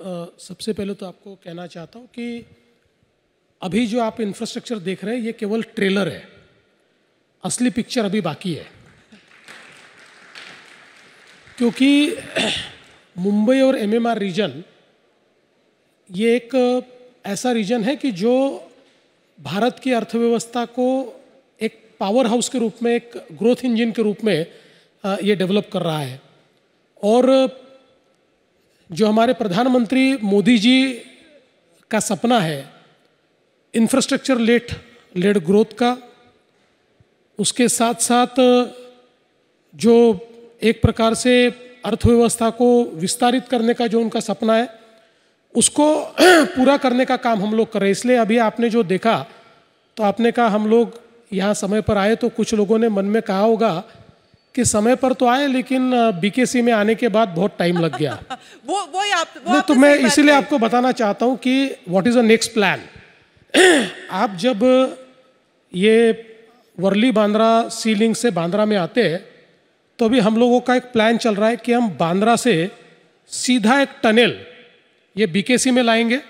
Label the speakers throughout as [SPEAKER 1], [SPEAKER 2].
[SPEAKER 1] सबसे पहले तो आपको कहना चाहता हूँ कि अभी जो आप इंफ्रास्ट्रक्चर देख रहे हैं ये केवल ट्रेलर है, असली पिक्चर अभी बाकी है। क्योंकि मुंबई और एमएमआर रीजन ये एक ऐसा रीजन है कि जो भारत की अर्थव्यवस्था को एक पावर हाउस के रूप में, एक ग्रोथ इंजन के रूप में ये डेवलप कर रहा है। और जो हमारे प्रधानमंत्री मोदी जी का सपना है इंफ्रास्ट्रक्चर लेड ग्रोथ का, उसके साथ साथ जो एक प्रकार से अर्थव्यवस्था को विस्तारित करने का जो उनका सपना है उसको पूरा करने का काम हम लोग कर रहे हैं। इसलिए अभी आपने जो देखा तो आपने कहा हम लोग यहाँ समय पर आए, तो कुछ लोगों ने मन में कहा होगा कि समय पर तो आए लेकिन बीकेसी में आने के बाद बहुत टाइम लग गया। तो मैं इसीलिए आपको बताना चाहता हूँ कि what is the next plan. आप जब ये वर्ली बांद्रा सी लिंक से बांद्रा में आते हैं तो अभी हम लोगों का एक प्लान चल रहा है कि हम बांद्रा से सीधा एक टनल ये बीकेसी में लाएंगे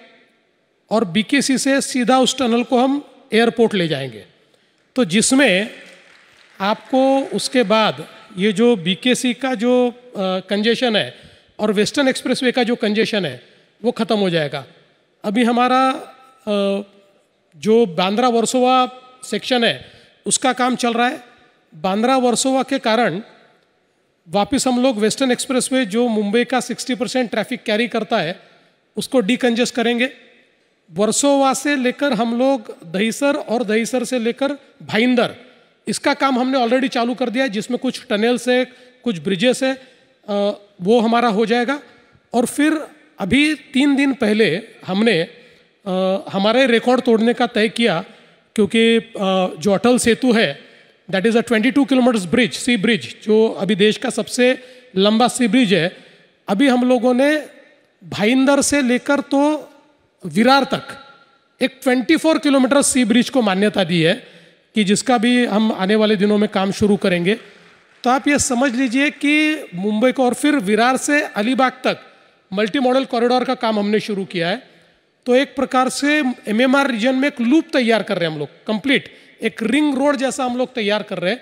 [SPEAKER 1] और बीकेसी से सीधा उस टनल को हम एयरपोर्ट ले जाएंगे। तो जिसमें आपको उसके बाद ये जो बीकेसी का जो कंजेशन है और वेस्टर्न एक्सप्रेसवे का जो कंजेशन है वो ख़त्म हो जाएगा। अभी हमारा जो बांद्रा वर्सोवा सेक्शन है उसका काम चल रहा है। बांद्रा वर्सोवा के कारण वापस हम लोग वेस्टर्न एक्सप्रेसवे जो मुंबई का 60% ट्रैफिक कैरी करता है उसको डीकंजेस्ट करेंगे। वर्सोवा से लेकर हम लोग दहीसर और दहीसर से लेकर भाईंदर, इसका काम हमने ऑलरेडी चालू कर दिया है, जिसमें कुछ टनल्स है, कुछ ब्रिजेस है, वो हमारा हो जाएगा। और फिर अभी 3 दिन पहले हमने हमारे रिकॉर्ड तोड़ने का तय किया, क्योंकि जो अटल सेतु है that is a 22 kilometres bridge, sea bridge, जो अभी देश का सबसे लंबा सी ब्रिज है। अभी हम लोगों ने भाईंदर से लेकर तो विरार तक एक 24 किलोमीटर सी ब्रिज को मान्यता दी है कि जिसका भी हम आने वाले दिनों में काम शुरू करेंगे। तो आप ये समझ लीजिए कि मुंबई को, और फिर विरार से अलीबाग तक मल्टी मॉडल कॉरिडोर का काम हमने शुरू किया है। तो एक प्रकार से एमएमआर रीजन में एक लूप तैयार कर रहे हैं हम लोग, कंप्लीट एक रिंग रोड जैसा हम लोग तैयार कर रहे हैं।